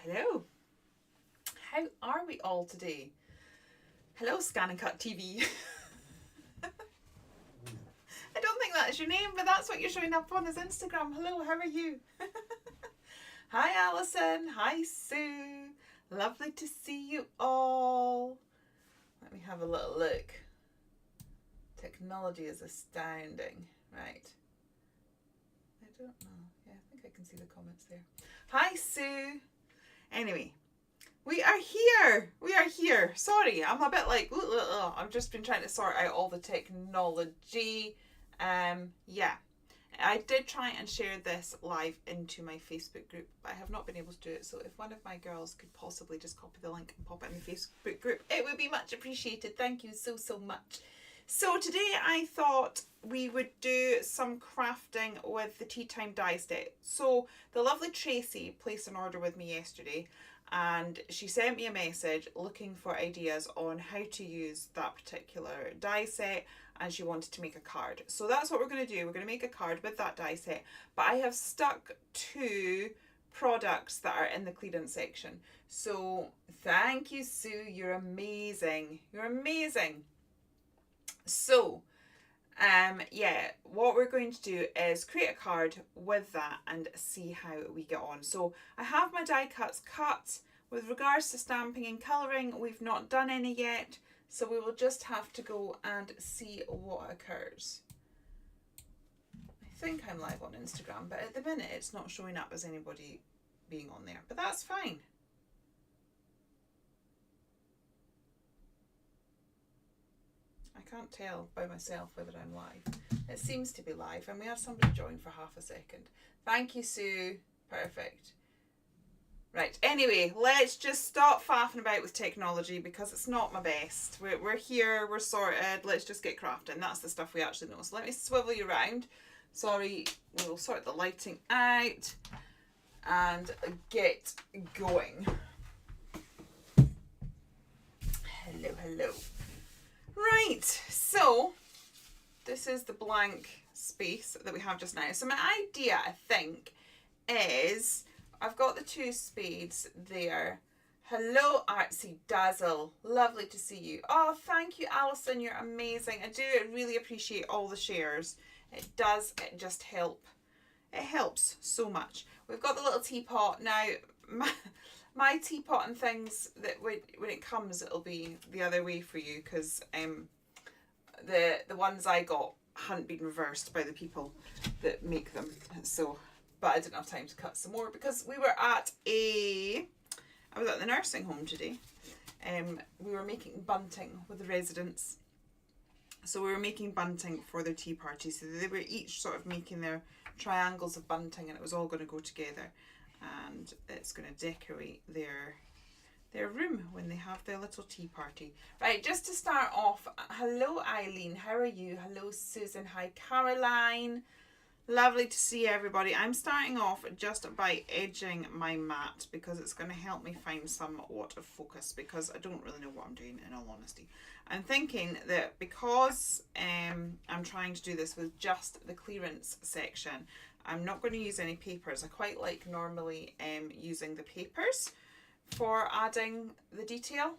Hello. How are we all today? Hello, Scan and Cut TV. I don't think that is your name, but that's what you're showing up on his Instagram. Hello, how are you? Hi, Alison. Hi, Sue. Lovely to see you all. Let me have a little look. Technology is astounding. Right. I don't know. Yeah, I think I can see the comments there. Hi, Sue. Anyway, we are here. We are here. Sorry, I'm a bit like, I've just been trying to sort out all the technology. Yeah, I did try and share this live into my Facebook group, but I have not been able to do it. So if one of my girls could possibly just copy the link and pop it in the Facebook group, it would be much appreciated. Thank you so much. So today I thought we would do some crafting with the Tea Time die set. So the lovely Tracy placed an order with me yesterday, and she sent me a message looking for ideas on how to use that particular die set, and she wanted to make a card. So that's what we're going to do. We're going to make a card with that die set, but I have stuck to products that are in the clearance section. So thank you, Sue. You're amazing. You're amazing. So, yeah, what we're going to do is create a card with that and see how we get on. So I have my die cuts cut. With regards to stamping and colouring, we've not done any yet. So we will just have to go and see what occurs. I think I'm live on Instagram, but at the minute it's not showing up as anybody being on there, but that's fine. I can't tell by myself whether I'm live. It seems to be live, and we had somebody join for half a second. Thank you, Sue. Perfect. Right, anyway, let's just stop faffing about with technology because it's not my best. We're here, we're sorted, let's just get crafting. That's the stuff we actually know. So let me swivel you around. Sorry, we'll sort the lighting out and get going. Hello. Right, so this is the blank space that we have just now. So my idea, I think, is I've got the two spades there. Hello, Artsy Dazzle. Lovely to see you. Oh, thank you, Alison. You're amazing. I do really appreciate all the shares. It just help. It helps so much. We've got the little teapot now. My teapot and things, that when it comes, it'll be the other way for you, because the ones I got hadn't been reversed by the people that make them. So, but I didn't have time to cut some more because we were at I was at the nursing home today. We were making bunting with the residents. So we were making bunting for their tea party. So they were each sort of making their triangles of bunting, and it was all going to go together. And it's going to decorate their room when they have their little tea party. Right, just to start off, hello Eileen, how are you? Hello Susan, hi Caroline. Lovely to see everybody. I'm starting off just by edging my mat because it's going to help me find somewhat of focus, because I don't really know what I'm doing, in all honesty. I'm thinking that because I'm trying to do this with just the clearance section, I'm not going to use any papers. I quite like normally using the papers for adding the detail,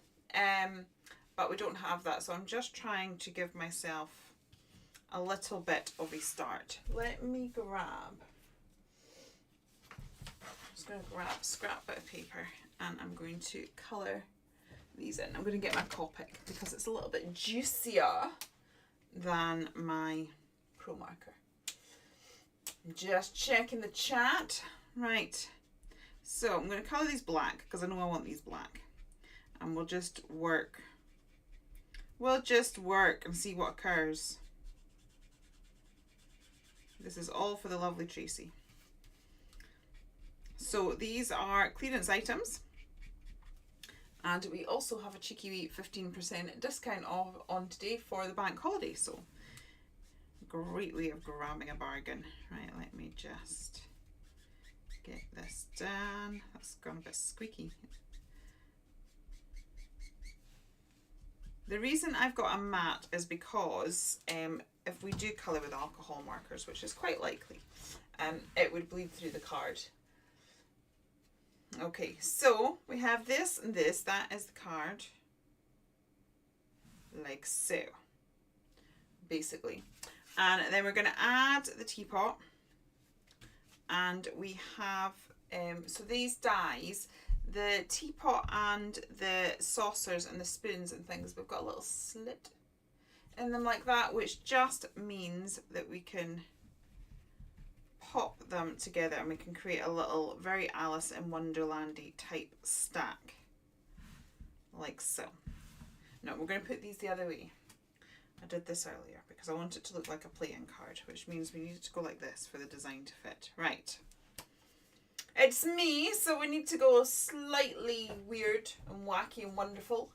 but we don't have that, so I'm just trying to give myself a little bit of a start. Let me grab, I'm just going to grab a scrap bit of paper, and I'm going to colour these in. I'm going to get my Copic because it's a little bit juicier than my Pro Marker. Just checking the chat. Right, so I'm going to colour these black because I know I want these black, and we'll just work and see what occurs. This is all for the lovely Tracy. So these are clearance items, and we also have a cheeky wee 15% discount on today for the bank holiday. So great way of grabbing a bargain. Right, let me just get this done. That's gone a bit squeaky. The reason I've got a mat is because if we do colour with alcohol markers, which is quite likely, it would bleed through the card. Okay, so we have this and this. That is the card. Like so. Basically. And then we're going to add the teapot. And we have, so these dies, the teapot and the saucers and the spoons and things, we've got a little slit in them like that, which just means that we can pop them together and we can create a little very Alice in Wonderland-y type stack. Like so. No, we're going to put these the other way. I did this earlier because I want it to look like a playing card, which means we need it to go like this for the design to fit. Right. It's me, so we need to go slightly weird and wacky and wonderful.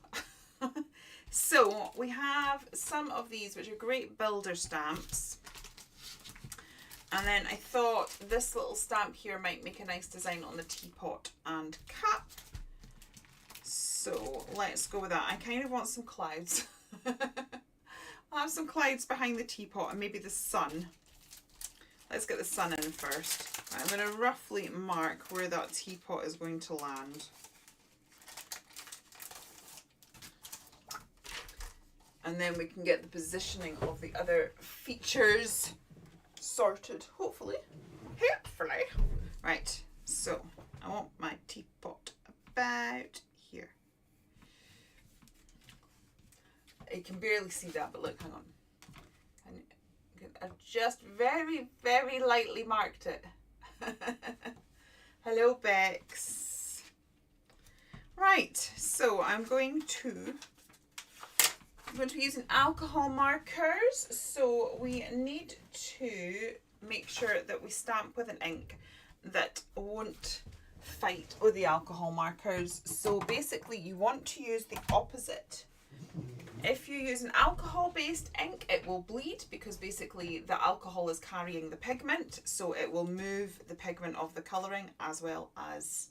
So we have some of these, which are great builder stamps. And then I thought this little stamp here might make a nice design on the teapot and cup. So let's go with that. I kind of want some clouds. I'll have some clouds behind the teapot and maybe the sun. Let's get the sun in first. I'm going to roughly mark where that teapot is going to land. And then we can get the positioning of the other features sorted, hopefully. Hopefully. Right, so I want my teapot about here. You can barely see that, but look, hang on. I've just very, very lightly marked it. Hello, Bex. Right, so I'm going to be using alcohol markers. So we need to make sure that we stamp with an ink that won't fight with the alcohol markers. So basically you want to use the opposite. If you use an alcohol-based ink, it will bleed because basically the alcohol is carrying the pigment, so it will move the pigment of the colouring as well as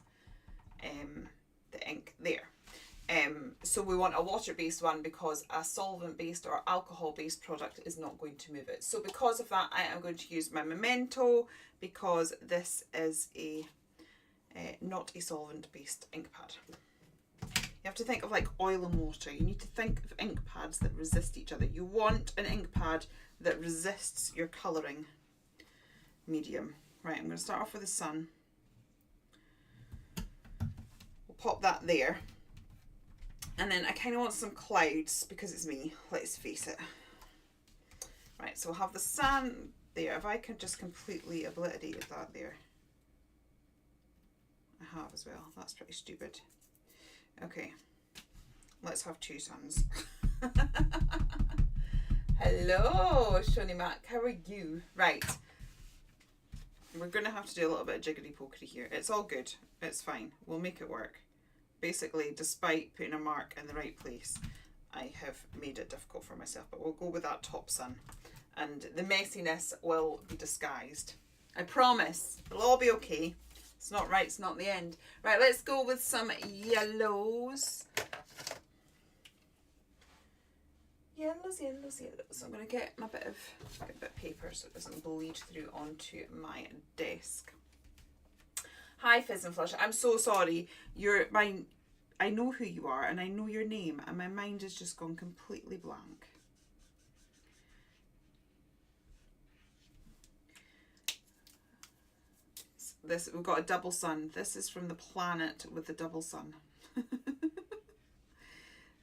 the ink there. So we want a water-based one because a solvent-based or alcohol-based product is not going to move it. So because of that, I am going to use my Memento because this is a not a solvent-based ink pad. You have to think of like oil and water. You need to think of ink pads that resist each other. You want an ink pad that resists your colouring medium. Right, I'm going to start off with the sun. We'll pop that there. And then I kind of want some clouds because it's me, let's face it. Right, so we'll have the sun there. If I could just completely obliterate that there. I have as well. That's pretty stupid. Okay, let's have two suns. Hello, Shoni Mac, how are you? Right, we're going to have to do a little bit of jiggly-pokery here. It's all good, it's fine, we'll make it work. Basically, despite putting a mark in the right place, I have made it difficult for myself, but we'll go with that top sun. And the messiness will be disguised. I promise, it'll all be okay. It's not right, it's not the end. Right, let's go with some yellows. Yellows. I'm going to get a bit of paper so it doesn't bleed through onto my desk. Hi, Fizz and Flush. I'm so sorry. I know who you are and I know your name and my mind has just gone completely blank. We've got a double sun. This is from the planet with the double sun.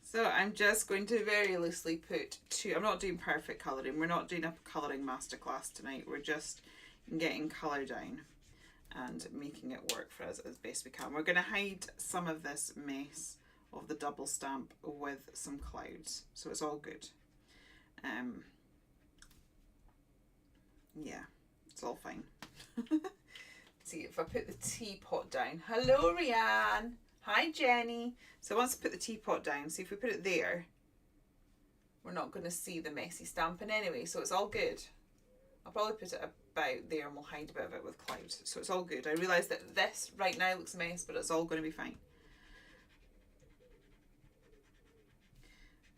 So I'm just going to very loosely put two. I'm not doing perfect colouring. We're not doing a colouring masterclass tonight. We're just getting colour down and making it work for us as best we can. We're going to hide some of this mess of the double stamp with some clouds. So it's all good. Yeah, it's all fine. See, if I put the teapot down. Hello, Rianne. Hi, Jenny. So once I put the teapot down, see if we put it there, we're not going to see the messy stamping anyway, so it's all good. I'll probably put it about there and we'll hide a bit of it with clouds. So it's all good. I realise that this right now looks a mess, but it's all going to be fine.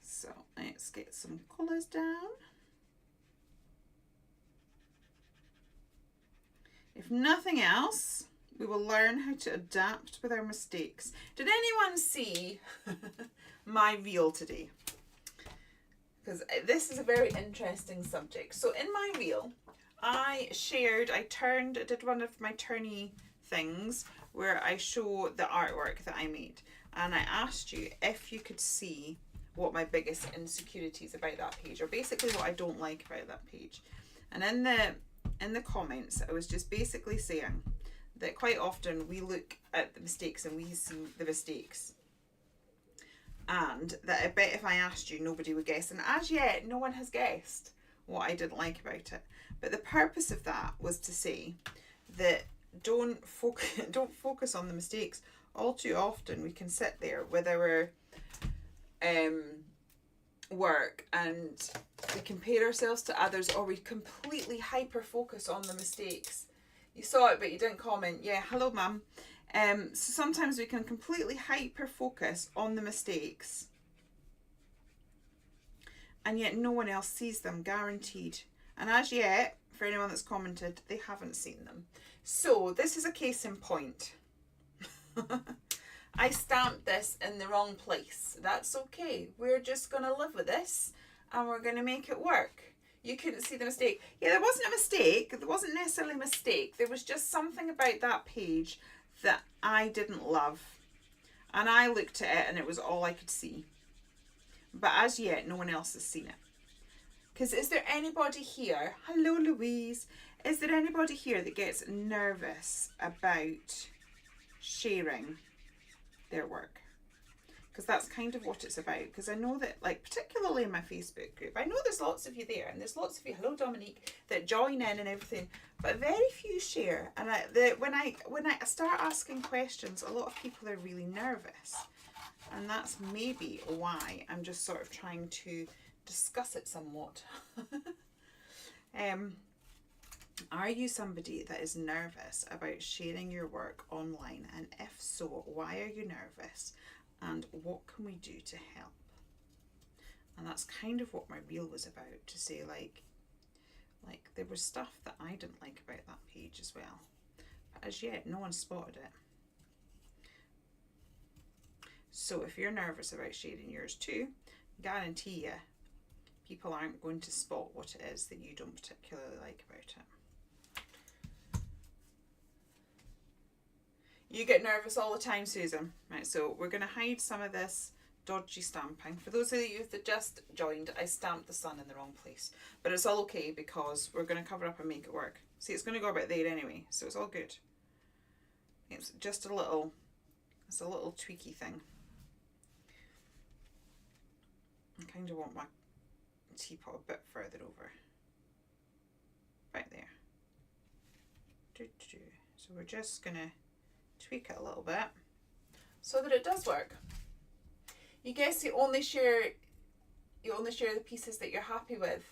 So let's get some colours down. If nothing else, We will learn how to adapt with our mistakes. Did anyone see my reel today? Because this is a very interesting subject. So in my reel, I did one of my tourney things where I show the artwork that I made. And I asked you if you could see what my biggest insecurities about that page, or basically what I don't like about that page. And in the comments, I was just basically saying that quite often we look at the mistakes and we see the mistakes. And that I bet if I asked you, nobody would guess. And as yet, no one has guessed what I didn't like about it. But the purpose of that was to say that don't focus on the mistakes. All too often we can sit there with our work and we compare ourselves to others, or we completely hyper focus on the mistakes. You saw it but you didn't comment. Yeah, hello mum. So sometimes we can completely hyper focus on the mistakes and yet no one else sees them, guaranteed. And as yet, for anyone that's commented, they haven't seen them. So this is a case in point. I stamped this in the wrong place. That's okay. We're just going to live with this and we're going to make it work. You couldn't see the mistake. Yeah, there wasn't a mistake. There wasn't necessarily a mistake. There was just something about that page that I didn't love. And I looked at it and it was all I could see. But as yet, no one else has seen it. Because is there anybody here? Hello, Louise. Is there anybody here that gets nervous about sharing their work? Because that's kind of what it's about. Because I know that, like, particularly in my Facebook group, I know there's lots of you there, and there's lots of you, hello Dominique, that join in and everything, but very few share. And when I start asking questions, a lot of people are really nervous, and that's maybe why I'm just sort of trying to discuss it somewhat. Are you somebody that is nervous about sharing your work online? And if so, why are you nervous? And what can we do to help? And that's kind of what my reel was about, to say like there was stuff that I didn't like about that page as well. But as yet, no one spotted it. So if you're nervous about sharing yours too, guarantee you, people aren't going to spot what it is that you don't particularly like about it. You get nervous all the time, Susan. Right, so we're going to hide some of this dodgy stamping. For those of you that just joined, I stamped the sun in the wrong place. But it's all okay because we're going to cover up and make it work. See, it's going to go about there anyway, so it's all good. It's just a little tweaky thing. I kind of want my teapot a bit further over. Right there. So we're just going to tweak it a little bit so that it does work. You guess you only share the pieces that you're happy with.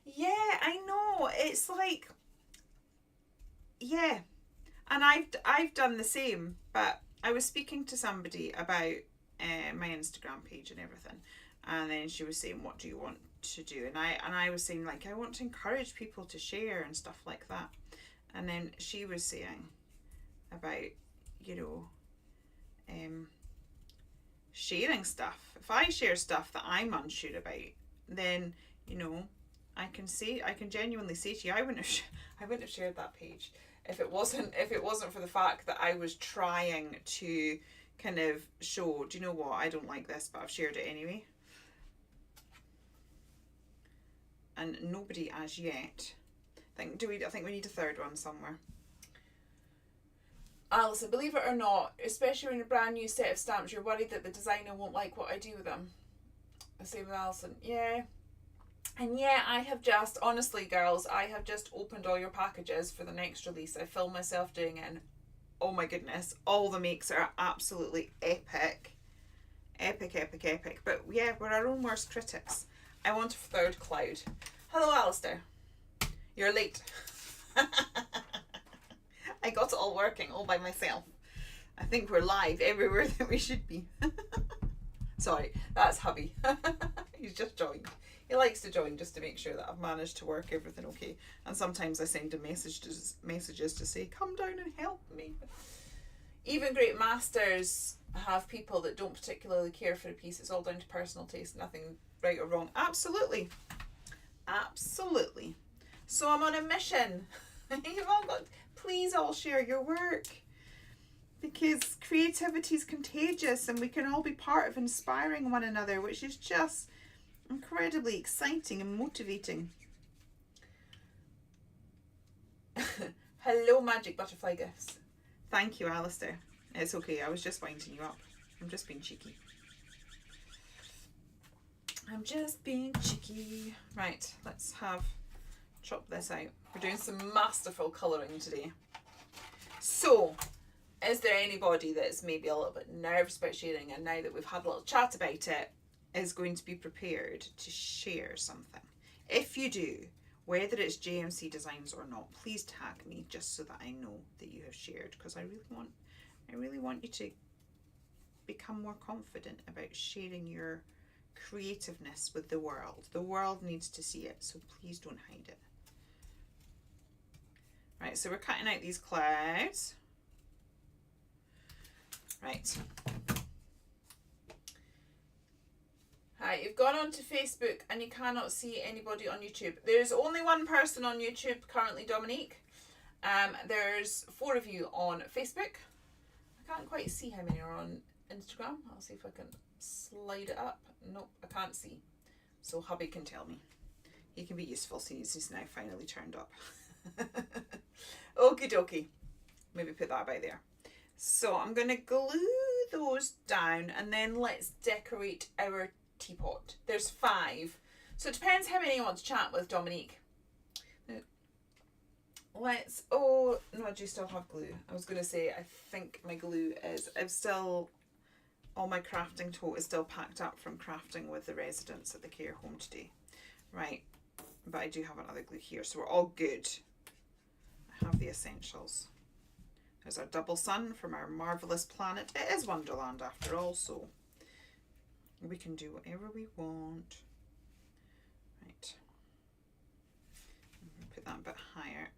Yeah, I know. It's like, yeah, and I've done the same. But I was speaking to somebody about my Instagram page and everything, and then she was saying, "What do you want to do?" And I was saying, like, I want to encourage people to share and stuff like that. And then she was saying about, you know, sharing stuff. If I share stuff that I'm unsure about, then, you know, I can genuinely say to you, I wouldn't have shared that page if it wasn't for the fact that I was trying to kind of show, do you know what, I don't like this, but I've shared it anyway. And nobody as yet I think we need a third one somewhere. Alison, believe it or not, especially in a brand new set of stamps, you're worried that the designer won't like what I do with them. The same with Alison. Yeah. And yeah, honestly girls, I have just opened all your packages for the next release. I filmed myself doing it, and oh my goodness, all the makes are absolutely epic. Epic. But yeah, we're our own worst critics. I want a third cloud. Hello, Alistair. You're late. I got it all working all by myself. I think we're live everywhere that we should be. Sorry, that's hubby. He's just joined. He likes to join just to make sure that I've managed to work everything okay. And sometimes I send him messages to say, come down and help me. Even great masters have people that don't particularly care for a piece. It's all down to personal taste, nothing right or wrong. Absolutely. Absolutely. So I'm on a mission. You've all got, please all share your work. Because creativity is contagious and we can all be part of inspiring one another, which is just incredibly exciting and motivating. Hello, Magic Butterfly Gifts. Thank you, Alistair. It's okay, I was just winding you up. I'm just being cheeky. I'm just being cheeky. Right, let's chop this out. We're doing some masterful colouring today. So, is there anybody that's maybe a little bit nervous about sharing, and now that we've had a little chat about it, is going to be prepared to share something? If you do, whether it's JMC Designs or not, please tag me just so that I know that you have shared, because I really want you to become more confident about sharing your creativeness with the world. The world needs to see it, so please don't hide it. Right, so we're cutting out these clouds. Right. Hi, you've gone onto Facebook and you cannot see anybody on YouTube. There's only one person on YouTube currently, Dominique. There's 4 of you on Facebook. I can't quite see how many are on Instagram. I'll see if I can slide it up. Nope, I can't see. So hubby can tell me. He can be useful since he's now finally turned up. Okie dokie. Maybe put that about there. So I'm going to glue those down and then let's decorate our teapot. There's 5. So it depends how many you want to chat with, Dominique. Oh, no, I do still have glue. I was going to say, I think my glue is, all my crafting tote is still packed up from crafting with the residents at the care home today. Right, but I do have another glue here, so we're all good. I have the essentials. There's our double sun from our marvellous planet. It is Wonderland after all, so we can do whatever we want. Right. Put that a bit higher.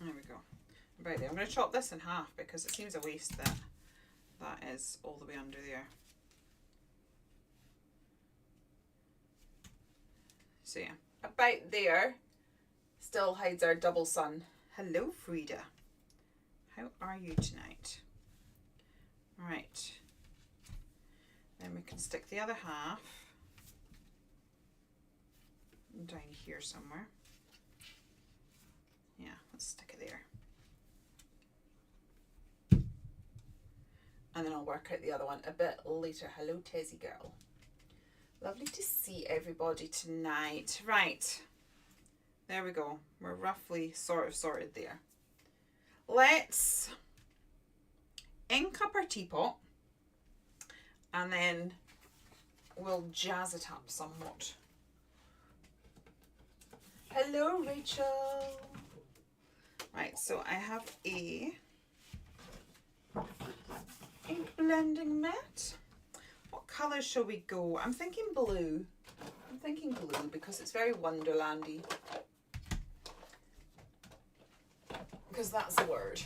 There we go. Right there. I'm going to chop this in half because it seems a waste that that is all the way under there. So yeah, about there still hides our double sun. Hello, Frida. How are you tonight? Right. Then we can stick the other half down here somewhere. Yeah, let's stick it there. And then I'll work out the other one a bit later. Hello, Tezzy girl. Lovely to see everybody tonight. Right, there we go. We're roughly sort of sorted there. Let's ink up our teapot and then we'll jazz it up somewhat. Hello, Rachel. Right, so I have a ink blending mat. What colour shall we go? I'm thinking blue. I'm thinking blue because it's very Wonderlandy. Because that's the word.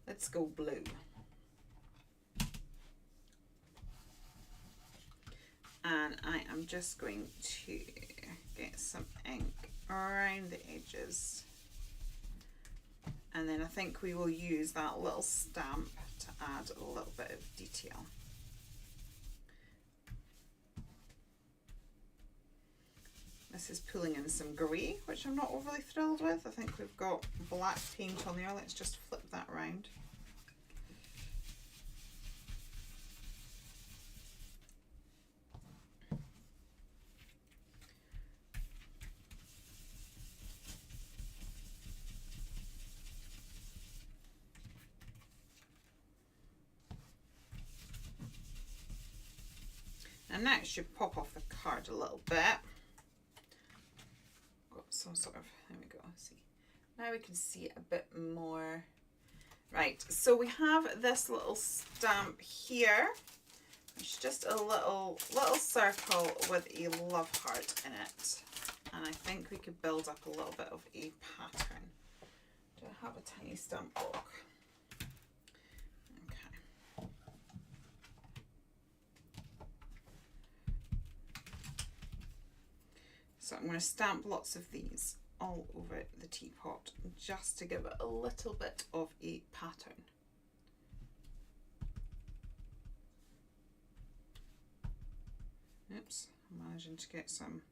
Let's go blue. And I am just going to get some ink around the edges. And then I think we will use that little stamp to add a little bit of detail. This is pulling in some grey, which I'm not overly thrilled with. I think we've got black paint on there. Let's just flip that around. And that should pop off the card a little bit. Got some sort of, there we go, see. Now we can see it a bit more. Right, so we have this little stamp here. It's just a little circle with a love heart in it. And I think we could build up a little bit of a pattern. Do I have a tiny stamp block? Okay. So I'm going to stamp lots of these all over the teapot just to give it a little bit of a pattern. Oops, I'm managing to get some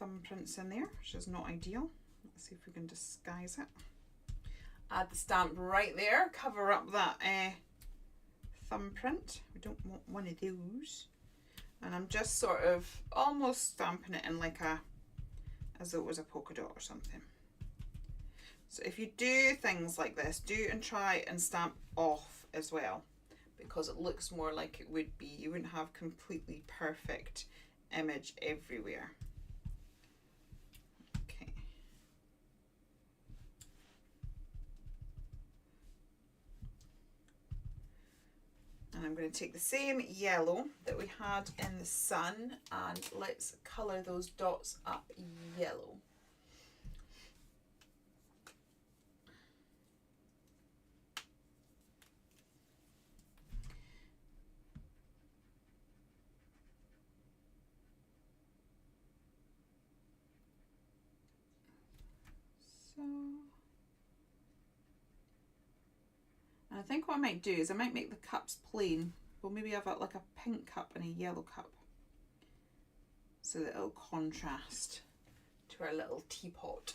thumbprints in there, which is not ideal. Let's see if we can disguise it. Add the stamp right there, cover up that thumbprint. We don't want one of those. And I'm just sort of almost stamping it in like as though it was a polka dot or something. So if you do things like this, do and try and stamp off as well, because it looks more like it would be. You wouldn't have completely perfect image everywhere. Okay. And I'm going to take the same yellow that we had in the sun and let's colour those dots up yellow. And I think what I might do is I might make the cups plain. We'll maybe have like a pink cup and a yellow cup so that it'll contrast to our little teapot.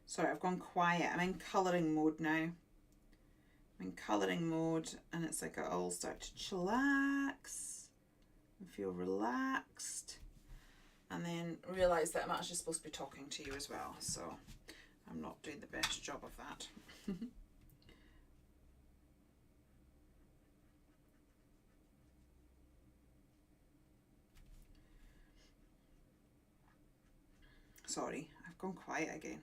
Sorry, I've gone quiet. I'm in colouring mode now. I'm in colouring mode and it's like I all start to chillax and feel relaxed. And then realise that I'm actually supposed to be talking to you as well, so I'm not doing the best job of that. Sorry, I've gone quiet again.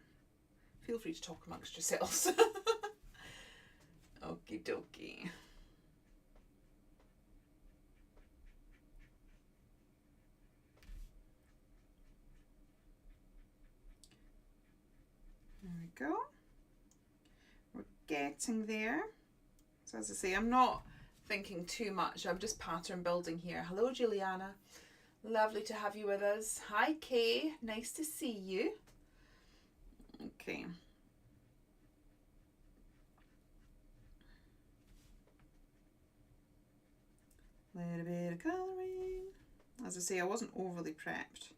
Feel free to talk amongst yourselves. Okie dokie. There we go. We're getting there. So as I say, I'm not thinking too much. I'm just pattern building here. Hello, Juliana. Lovely to have you with us. Hi, Kay. Nice to see you. Okay. Little bit of colouring. As I say, I wasn't overly prepped.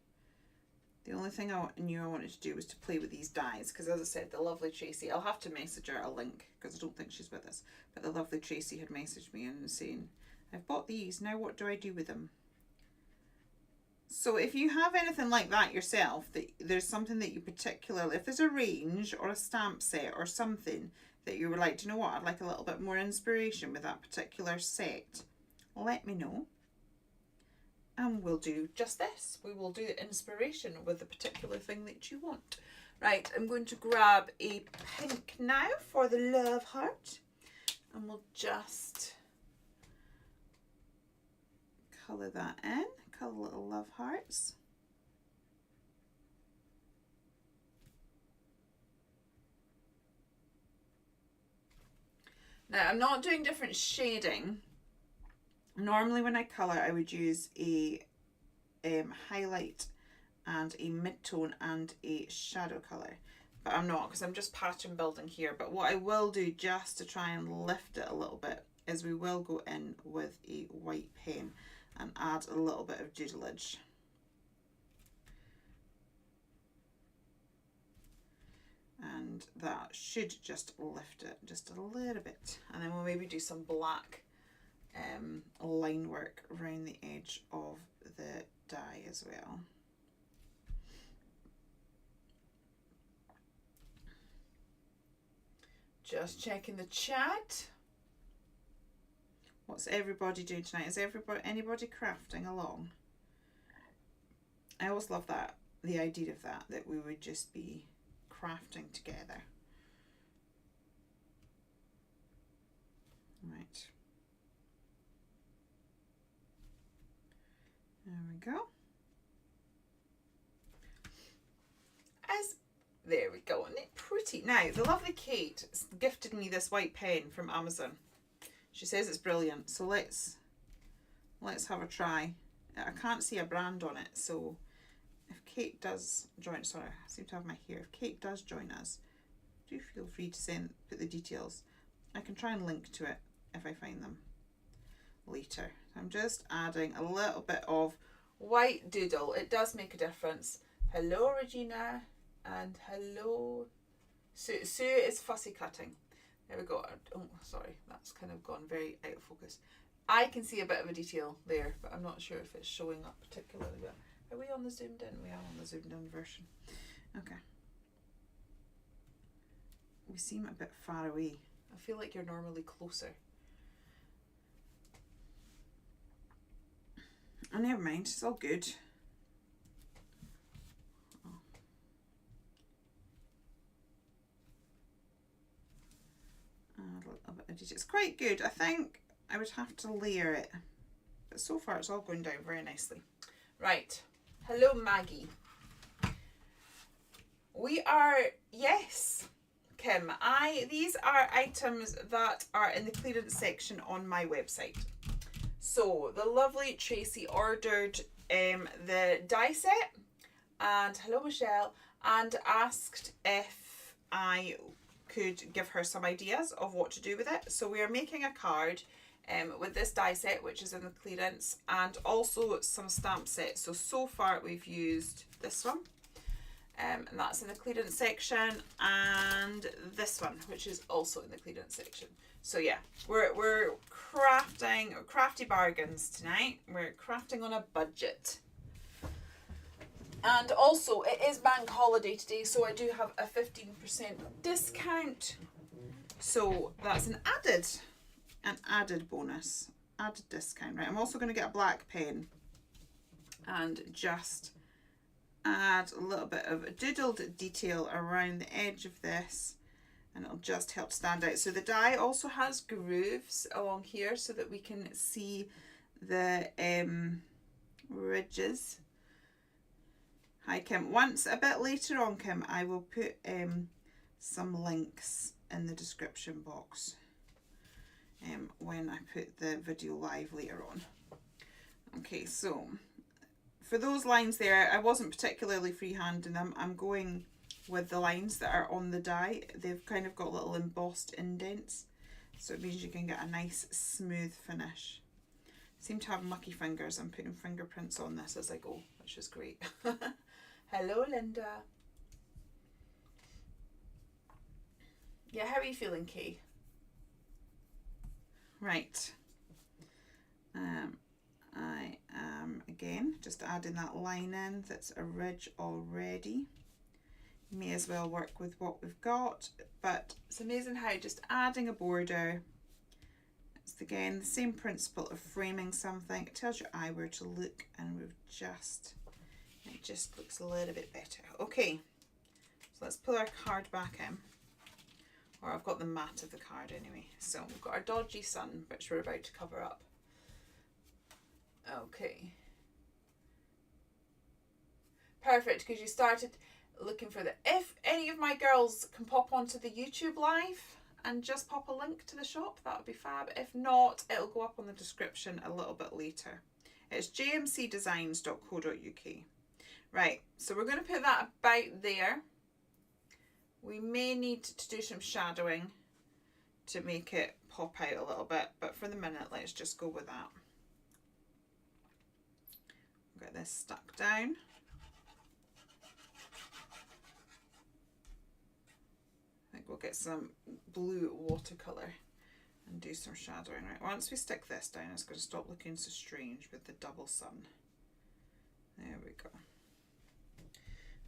The only thing I knew I wanted to do was to play with these dies, because as I said, the lovely Tracy, I'll have to message her a link because I don't think she's with us, but the lovely Tracy had messaged me and saying, I've bought these, now what do I do with them? So if you have anything like that yourself, that there's something that you particularly, if there's a range or a stamp set or something that you were like, do you know what, I'd like a little bit more inspiration with that particular set, let me know. And we'll do just this. We will do inspiration with the particular thing that you want. Right, I'm going to grab a pink now for the love heart. And we'll just colour that in. Colour little love hearts. Now, I'm not doing different shading. Normally when I colour, I would use a highlight and a mid-tone and a shadow colour. But I'm not, because I'm just pattern building here. But what I will do, just to try and lift it a little bit, is we will go in with a white pen and add a little bit of doodleage. And that should just lift it just a little bit. And then we'll maybe do some black line work around the edge of the die as well. Just checking the chat. What's everybody doing tonight? Is anybody crafting along? I always love that, the idea of that we would just be crafting together. Right. There we go. There we go. Isn't it pretty? Now, the lovely Kate gifted me this white pen from Amazon. She says it's brilliant. So let's have a try. I can't see a brand on it, so if Kate does join, sorry, I seem to have my hair. If Kate does join us, do feel free to put the details. I can try and link to it if I find them later. I'm just adding a little bit of white doodle. It does make a difference. Hello, Regina, and hello, Sue. Sue is fussy cutting. There we go. Oh, sorry, that's kind of gone very out of focus. I can see a bit of a detail there, but I'm not sure if it's showing up particularly well. Are we on the zoomed in? We are on the zoomed in version. Okay. We seem a bit far away. I feel like you're normally closer. Oh, never mind. It's all good. A little bit of detail. It's quite good. I think I would have to layer it, but so far it's all going down very nicely. Right. Hello, Maggie. We are, yes, Kim. These are items that are in the clearance section on my website. So the lovely Tracy ordered the die set, and hello, Michelle, and asked if I could give her some ideas of what to do with it. So we are making a card with this die set, which is in the clearance, and also some stamp sets. So far we've used this one, and that's in the clearance section, and this one, which is also in the clearance section. So yeah, we're crafting crafty bargains tonight. We're crafting on a budget. And also, it is bank holiday today, so I do have a 15% discount. So that's an added bonus, added discount. Right, I'm also going to get a black pen and just add a little bit of doodled detail around the edge of this, and it'll just help stand out. So the die also has grooves along here so that we can see the ridges. Hi, Kim. Once a bit later on, Kim, I will put some links in the description box when I put the video live later on. Okay, so for those lines there, I wasn't particularly freehanding them. I'm going with the lines that are on the die. They've kind of got little embossed indents, so it means you can get a nice smooth finish. I seem to have mucky fingers. I'm putting fingerprints on this as I go, which is great. Hello, Linda. Yeah, how are you feeling, Kay? Right. I am, again, just adding that line in that's a ridge already. You may as well work with what we've got, but it's amazing how just adding a border, it's again the same principle of framing something. It tells your eye where to look, and it just looks a little bit better. Okay, so let's pull our card back in, or I've got the mat of the card anyway. So we've got our dodgy sun, which we're about to cover up. Okay, perfect, because you started looking for if any of my girls can pop onto the YouTube live and just pop a link to the shop, that would be fab. If not, it'll go up on the description a little bit later. It's jmcdesigns.co.uk. Right, so we're going to put that about there. We may need to do some shadowing to make it pop out a little bit, but for the minute, let's just go with that. Get this stuck down. I think we'll get some blue watercolour and do some shadowing. Right, once we stick this down, it's going to stop looking so strange with the double sun. There we go.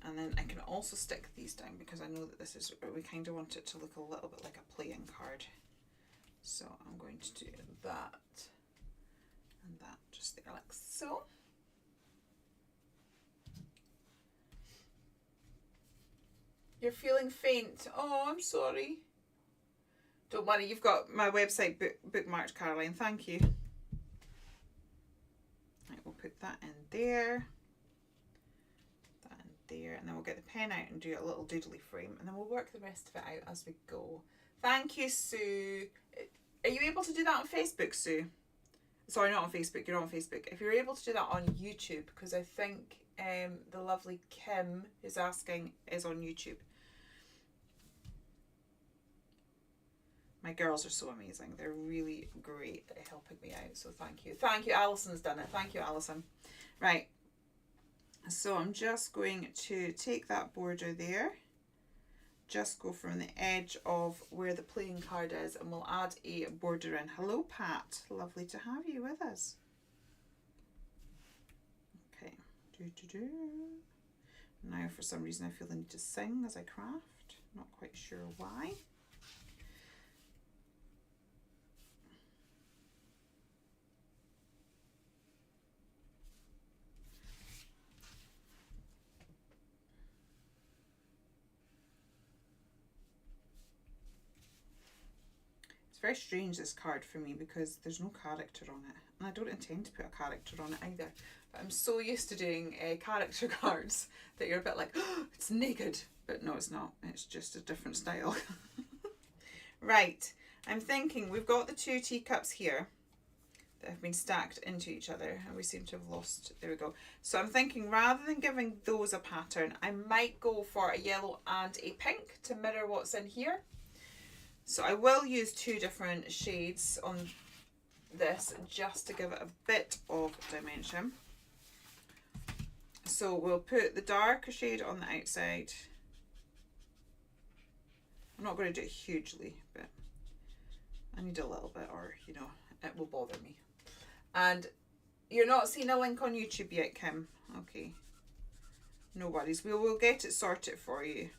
And then I can also stick these down because I know that this is, we kind of want it to look a little bit like a playing card. So I'm going to do that and that just there like so. You're feeling faint. Oh, I'm sorry. Don't worry, you've got my website bookmarked, Caroline. Thank you. Right, we'll put that in there. That in there. And then we'll get the pen out and do a little doodly frame. And then we'll work the rest of it out as we go. Thank you, Sue. Are you able to do that on Facebook, Sue? Sorry, not on Facebook. You're on Facebook. If you're able to do that on YouTube, because I think the lovely Kim is asking is on YouTube. My girls are so amazing. They're really great at helping me out. So thank you. Thank you. Alison's done it. Thank you, Alison. Right. So I'm just going to take that border there. Just go from the edge of where the playing card is and we'll add a border in. Hello, Pat. Lovely to have you with us. Okay. Now for some reason I feel the need to sing as I craft. Not quite sure why. Very strange, this card for me, because there's no character on it and I don't intend to put a character on it either, but I'm so used to doing character cards that you're a bit like, oh, it's naked, but no, it's not. It's just a different style. Right, I'm thinking we've got the 2 teacups here that have been stacked into each other and we seem to have lost, there we go. So I'm thinking rather than giving those a pattern, I might go for a yellow and a pink to mirror what's in here. So I will use 2 different shades on this just to give it a bit of dimension. So we'll put the darker shade on the outside. I'm not going to do it hugely, but I need a little bit, or you know, it will bother me. And you're not seeing a link on YouTube yet, Kim? Okay. No worries. We will get it sorted for you.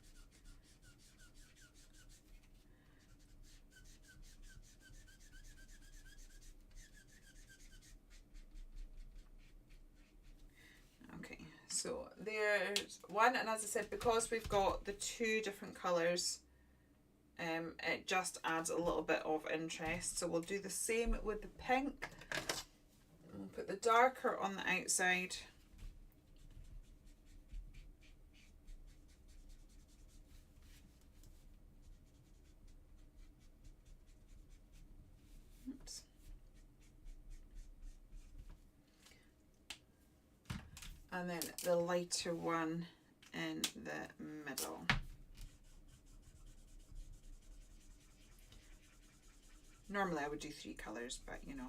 So there's one, and as I said, because we've got the 2 different colours, it just adds a little bit of interest. So we'll do the same with the pink. We'll put the darker on the outside. Oops. And then the lighter one in the middle. Normally I would do 3 colours, but you know.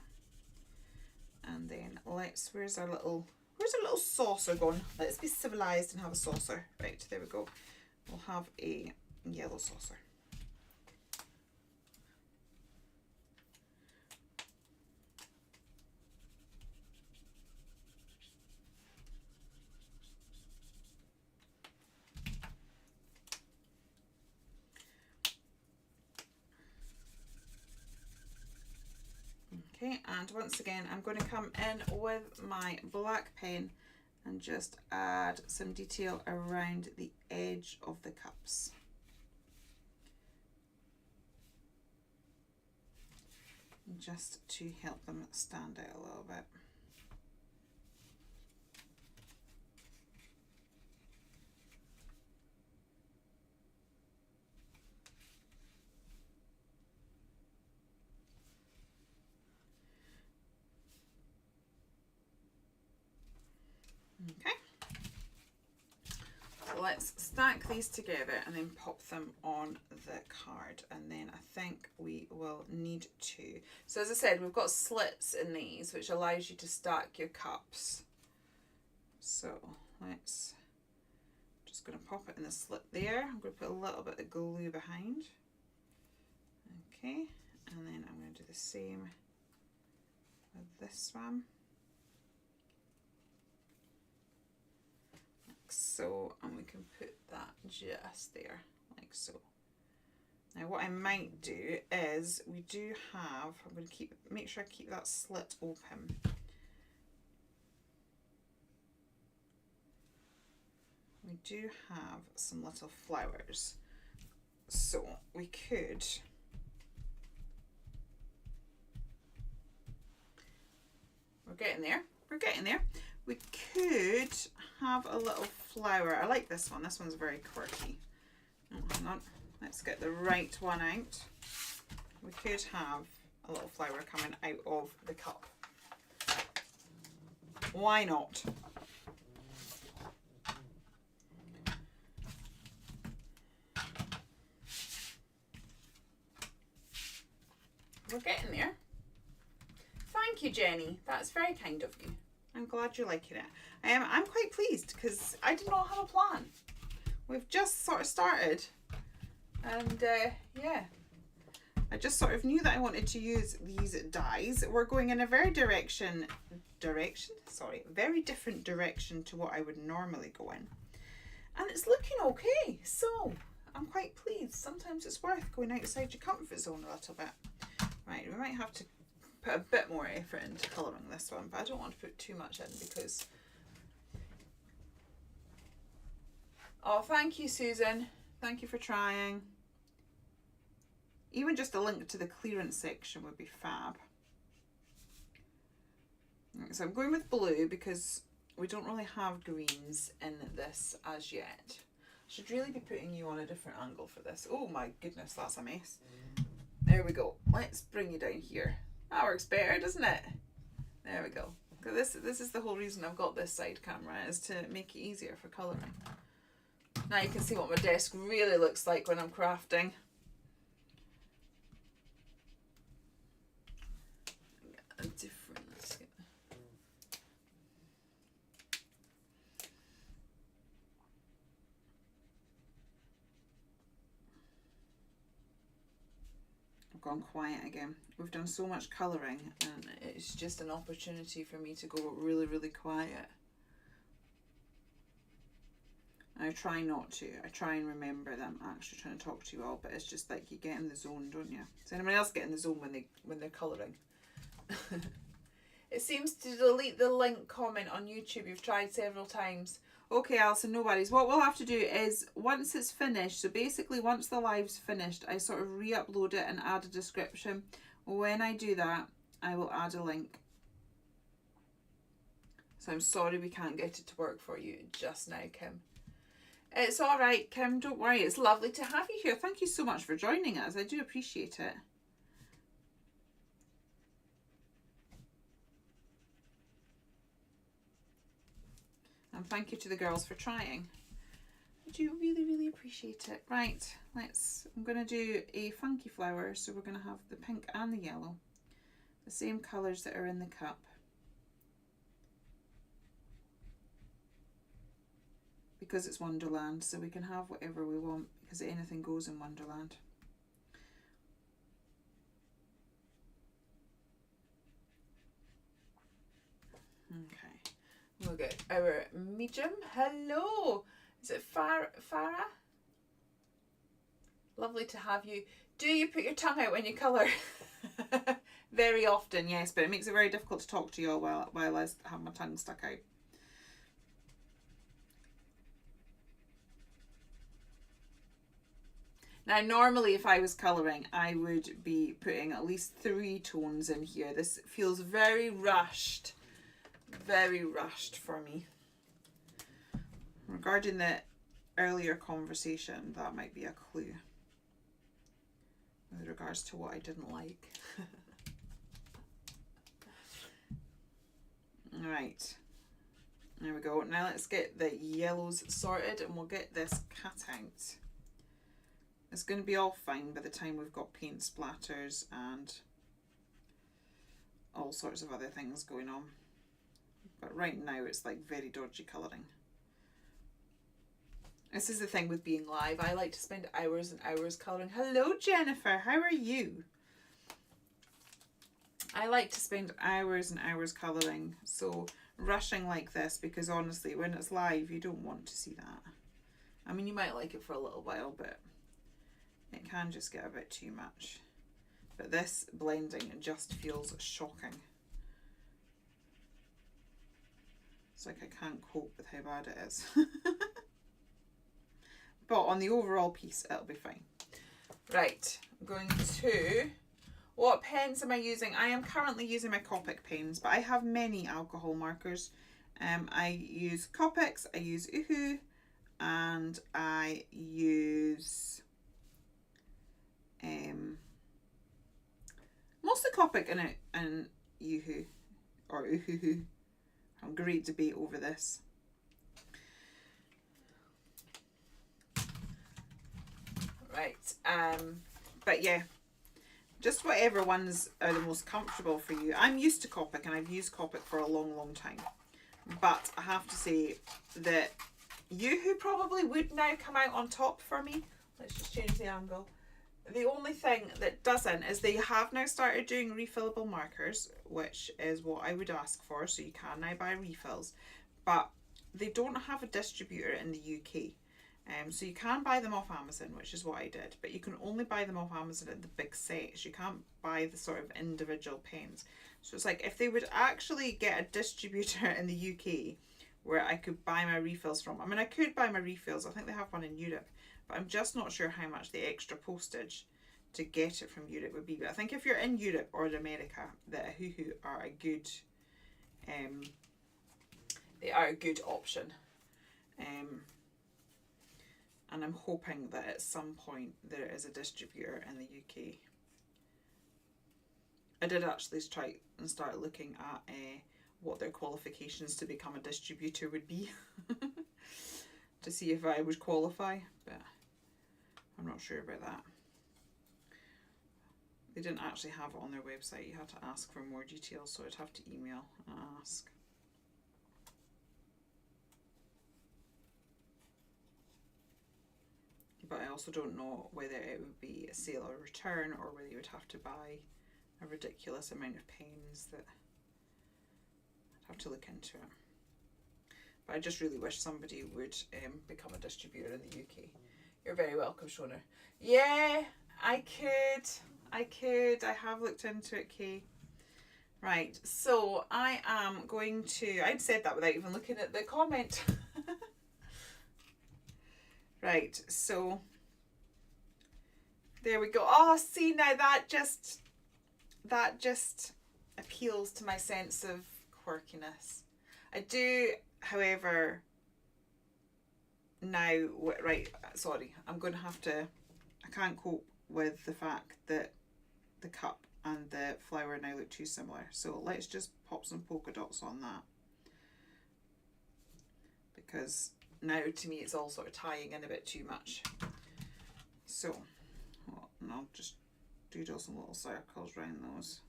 And then where's our little saucer gone? Let's be civilised and have a saucer. Right, there we go. We'll have a yellow saucer. Okay, and once again I'm going to come in with my black pen and just add some detail around the edge of the cups. Just to help them stand out a little bit. Okay, so let's stack these together and then pop them on the card, and then I think we will need to. So as I said, we've got slits in these which allows you to stack your cups. So let's just going to pop it in the slit there. I'm going to put a little bit of glue behind. Okay, and then I'm going to do the same with this one. so, and we can put that just there, like so. Now what I might do is, we do have, I'm going to make sure I keep that slit open. We do have some little flowers, so we could we're getting there. We could have a little flower. I like this one. This one's very quirky. Oh, hang on. Let's get the right one out. We could have a little flower coming out of the cup. Why not? We're getting there. Thank you, Jenny. That's very kind of you. I'm glad you're liking it. I'm quite pleased because I did not have a plan. We've just sort of started, and yeah, I just sort of knew that I wanted to use these dies. We're going in a very very different direction to what I would normally go in, and it's looking okay. So I'm quite pleased. Sometimes it's worth going outside your comfort zone a little bit. Right, we might have to put a bit more effort into colouring this one, but I don't want to put too much in because... Oh, thank you, Susan. Thank you for trying. Even just a link to the clearance section would be fab. So I'm going with blue because we don't really have greens in this as yet. I should really be putting you on a different angle for this. Oh my goodness, that's a mess. There we go. Let's bring you down here. That works better, doesn't it? There we go. This is the whole reason I've got this side camera, is to make it easier for colouring. Now you can see what my desk really looks like when I'm crafting. A different, let's get... I've gone quiet again. We've done so much colouring and it's just an opportunity for me to go really, really quiet. I try not to. I try and remember that I'm actually trying to talk to you all, but it's just like you get in the zone, don't you? Does anyone else get in the zone when they're colouring? It seems to delete the link comment on YouTube. You've tried several times. Okay, Alison, no worries. What we'll have to do is, once it's finished, so basically once the live's finished, I sort of re-upload it and add a description. When I do that, I will add a link. So I'm sorry we can't get it to work for you just now, Kim. It's all right, Kim, don't worry. It's lovely to have you here. Thank you so much for joining us. I do appreciate it. And thank you to the girls for trying. I do really, really appreciate it. Right, I'm going to do a funky flower. So we're going to have the pink and the yellow. The same colours that are in the cup. Because it's Wonderland, so we can have whatever we want, because anything goes in Wonderland. Okay, we'll get our medium. Hello, is it Farah? Lovely to have you. Do you put your tongue out when you colour? Very often, yes, but it makes it very difficult to talk to you all while I have my tongue stuck out. Now, normally if I was colouring, I would be putting at least 3 tones in here. This feels very rushed for me. Regarding the earlier conversation, that might be a clue with regards to what I didn't like. Right, there we go. Now let's get the yellows sorted and we'll get this cut out. It's going to be all fine by the time we've got paint splatters and all sorts of other things going on. But right now it's like very dodgy colouring. This is the thing with being live. I like to spend hours and hours colouring. Hello, Jennifer. How are you? I like to spend hours and hours colouring. So rushing like this because honestly, when it's live, you don't want to see that. I mean, you might like it for a little while, but it can just get a bit too much. But this blending just feels shocking. It's like I can't cope with how bad it is. But on the overall piece, it'll be fine. Right, I'm going to... What pens am I using? I am currently using my Copic pens, but I have many alcohol markers. I use Copics, I use Uhu, and I use mostly Copic and Uhu, or Uhuhu. A great debate over this. Right, but yeah, just whatever ones are the most comfortable for you. I'm used to Copic and I've used Copic for a long, long time. But I have to say that Uhu probably would now come out on top for me. Let's just change the angle. The only thing that doesn't is they have now started doing refillable markers, which is what I would ask for, so you can now buy refills. But they don't have a distributor in the UK. So you can buy them off Amazon, which is what I did, but you can only buy them off Amazon at the big sets. You can't buy the sort of individual pens. So it's like if they would actually get a distributor in the UK where I could buy my refills from. I mean, I could buy my refills. I think they have one in Europe, but I'm just not sure how much the extra postage to get it from Europe would be. But I think if you're in Europe or in America, the Uhu are a good, they are a good option. And I'm hoping that at some point there is a distributor in the UK. I did actually try and start looking at what their qualifications to become a distributor would be to see if I would qualify, but I'm not sure about that. They didn't actually have it on their website. You had to ask for more details, so I'd have to email and ask. But I also don't know whether it would be a sale or return, or whether you would have to buy a ridiculous amount of pens. That I'd have to look into it. But I just really wish somebody would become a distributor in the UK. You're very welcome, Shona. Yeah, I could. I have looked into it, Kay. Right, so I am going to... I'd said that without even looking at the comment. Right, so there we go. Oh, see, now that just appeals to my sense of quirkiness. I do, however, now, right, sorry, I'm going to have to, I can't cope with the fact that the cup and the flower now look too similar. So let's just pop some polka dots on that. Because now to me it's all sort of tying in a bit too much. So, well, and I'll just doodle some little circles around those.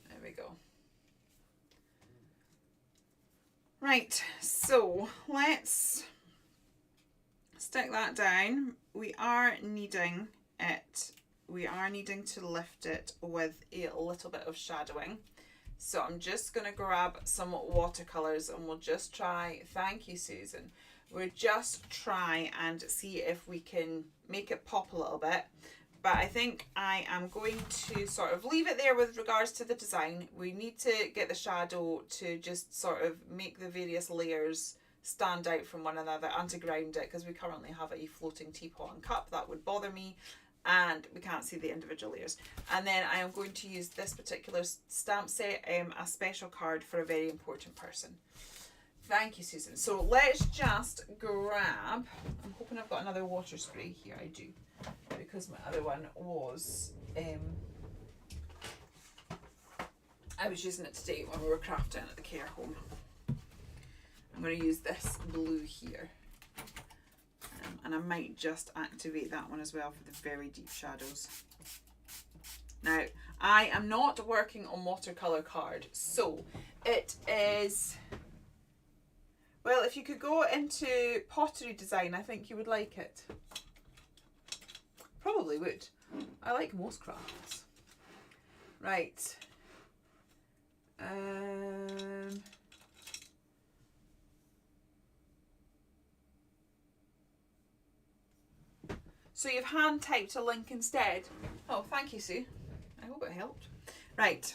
There we go. Right, so let's stick that down. We are needing it, we are needing to lift it with a little bit of shadowing. So I'm just going to grab some watercolours and we'll just try, thank you Susan, we'll just try and see if we can make it pop a little bit. But I think I am going to sort of leave it there with regards to the design. We need to get the shadow to just sort of make the various layers stand out from one another and to ground it, because we currently have a floating teapot and cup. That would bother me. And we can't see the individual layers. And then I am going to use this particular stamp set, a special card for a very important person. Thank you, Susan. So let's just grab, I'm hoping I've got another water spray here. I do, because my other one was, I was using it today when we were crafting at the care home. I'm going to use this blue here. And I might just activate that one as well for the very deep shadows. Now, I am not working on watercolour card, so it is, well, if you could go into pottery design, I think you would like it. Probably would. I like most crafts. Right. So you've hand typed a link instead. Oh, thank you, Sue. I hope it helped. Right.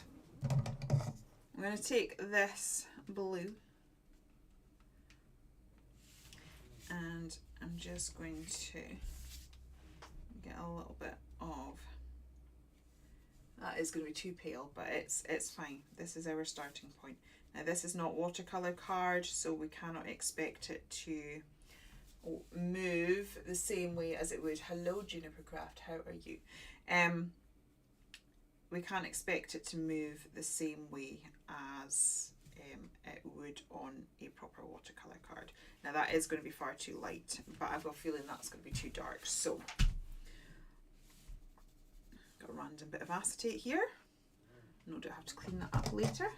I'm going to take this blue and I'm just going to get a little bit of, that is going to be too pale, but it's fine. This is our starting point. Now this is not watercolour card, so we cannot expect it to move the same way as it would. Hello Juniper Craft, how are you? We can't expect it to move the same way as it would on a proper watercolour card. Now that is going to be far too light, but I've got a feeling that's going to be too dark. So, got a random bit of acetate here. No doubt I have to clean that up later.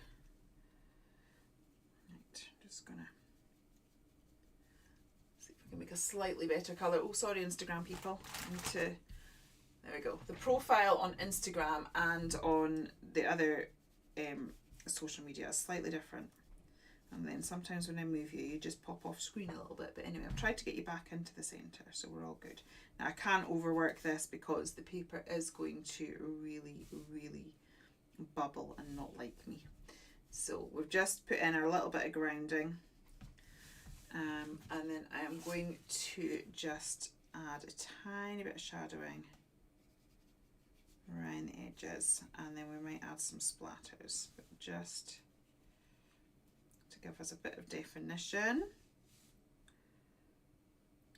Right, just gonna see if we can make a slightly better colour. Oh, sorry, Instagram people. There we go. The profile on Instagram and on the other social media is slightly different. And then sometimes when I move you, you just pop off screen a little bit. But anyway, I've tried to get you back into the centre, so we're all good. Now I can't overwork this because the paper is going to really, really bubble and not like me. So we've just put in our little bit of grounding. And then I am going to just add a tiny bit of shadowing around the edges, and then we might add some splatters, but just to give us a bit of definition.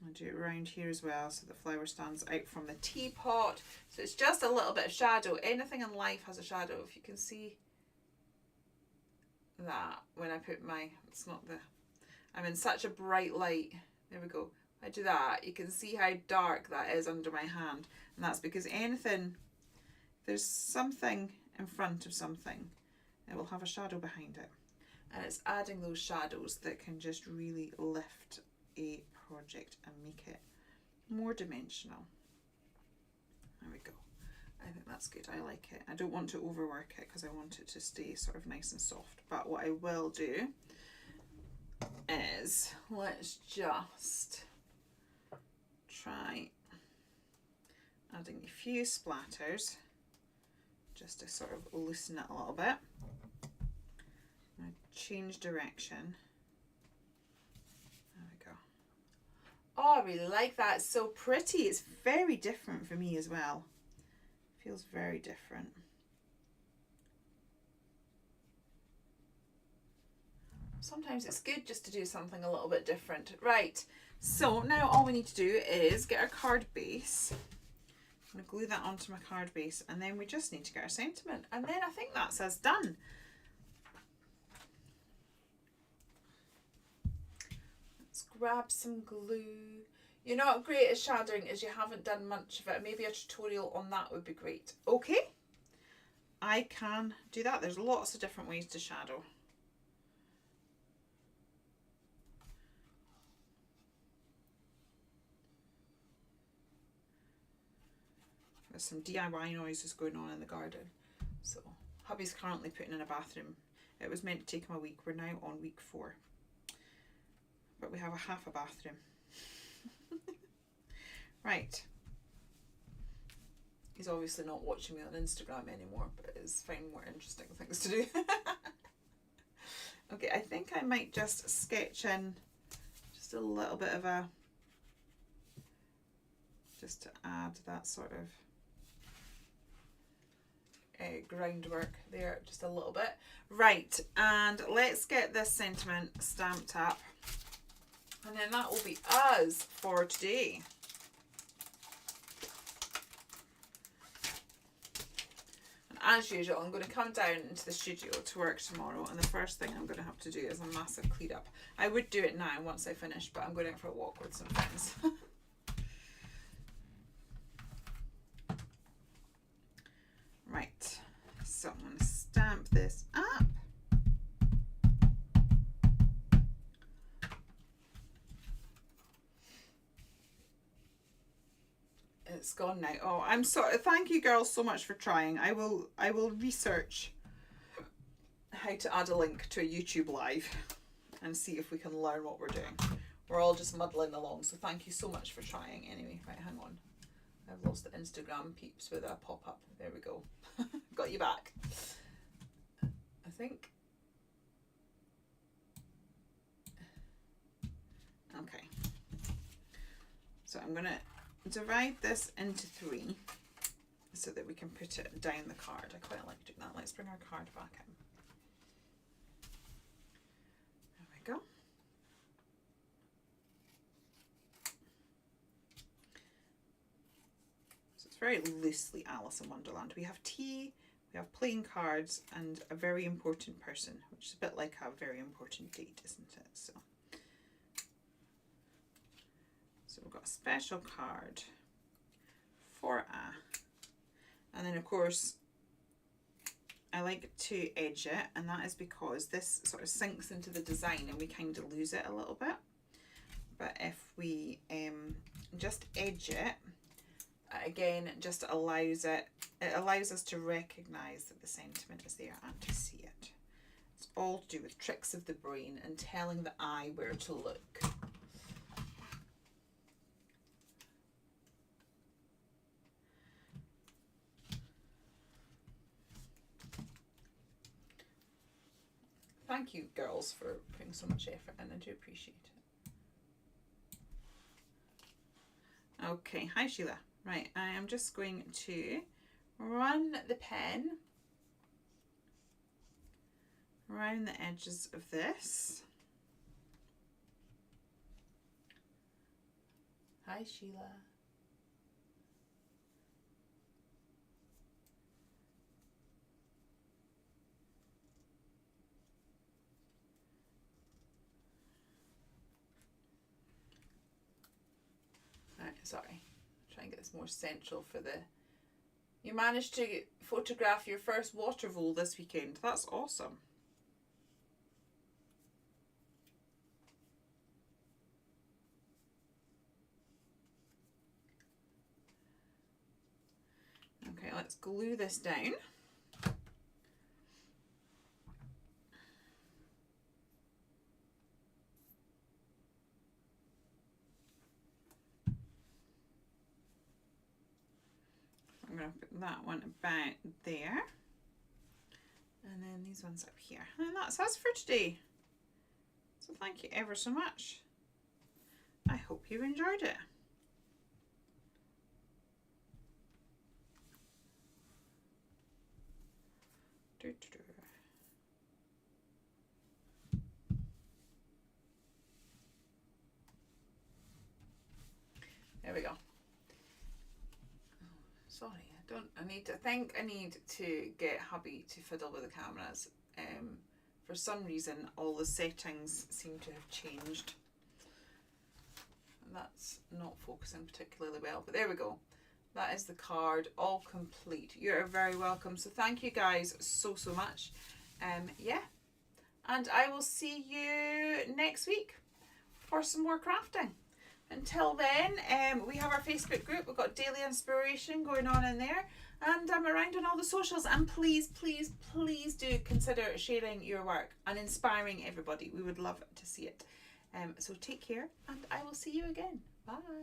I'll do it around here as well so the flower stands out from the teapot. So it's just a little bit of shadow. Anything in life has a shadow. If you can see that when I put my, it's not the, I'm in such a bright light. There we go. I do that, you can see how dark that is under my hand, and that's because anything, there's something in front of something, it will have a shadow behind it, and it's adding those shadows that can just really lift a project and make it more dimensional. There we go. I think that's good. I like it. I don't want to overwork it because I want it to stay sort of nice and soft, but what I will do is let's just try adding a few splatters just to sort of loosen it a little bit. I'm going to change direction. There we go. Oh, I really like that. It's so pretty. It's very different for me as well. Feels very different. Sometimes it's good just to do something a little bit different. Right, so now all we need to do is get our card base. I'm going to glue that onto my card base, and then we just need to get our sentiment, and then I think that's us done. Let's grab some glue. You're not great at shadowing as you haven't done much of it. Maybe a tutorial on that would be great. Okay, I can do that. There's lots of different ways to shadow. There's some DIY noises going on in the garden. So hubby's currently putting in a bathroom. It was meant to take him a week. We're now on week 4. But we have a half a bathroom. Right. He's obviously not watching me on Instagram anymore, but it's finding more interesting things to do. Okay, I think I might just sketch in just a little bit of a, just to add that sort of groundwork there, just a little bit. Right, and let's get this sentiment stamped up, and then that will be us for today. And as usual, I'm going to come down into the studio to work tomorrow, and the first thing I'm going to have to do is a massive clean up. I would do it now once I finish, but I'm going out for a walk with some friends. Right, so I'm going to stamp this up. It's gone now. Oh, I'm sorry. Thank you girls so much for trying. I will research how to add a link to a YouTube live and see if we can learn what we're doing. We're all just muddling along, so thank you so much for trying. Anyway, right, hang on. I've lost the Instagram peeps with a pop-up. There we go. Got you back. I think. Okay. So I'm going to divide this into 3 so that we can put it down the card. I quite like doing that. Let's bring our card back in. There we go. So it's very loosely Alice in Wonderland. We have tea, we have playing cards, and a very important person, which is a bit like a very important date, isn't it? So we've got a special card for a, and then of course I like to edge it, and that is because this sort of sinks into the design and we kind of lose it a little bit. But if we just edge it, again, just allows us to recognize that the sentiment is there and to see it. It's all to do with tricks of the brain and telling the eye where to look. Thank you, girls, for putting so much effort in. I do appreciate it. Okay, hi Sheila. Right, I am just going to run the pen around the edges of this. Hi Sheila. Sorry, try and get this more central for the... You managed to photograph your first water vole this weekend. That's awesome. Okay, let's glue this down. I'm going to put that one about there, and then these ones up here, and that's us for today. So thank you ever so much. I hope you enjoyed it. There we go. Sorry, I need to get hubby to fiddle with the cameras. For some reason, all the settings seem to have changed. And that's not focusing particularly well, but there we go. That is the card, all complete. You're very welcome. So thank you guys so much. Yeah, and I will see you next week for some more crafting. Until then, we have our Facebook group. We've got daily inspiration going on in there, and I'm around on all the socials. And please do consider sharing your work and inspiring everybody. We would love to see it. So take care, and I will see you again. Bye.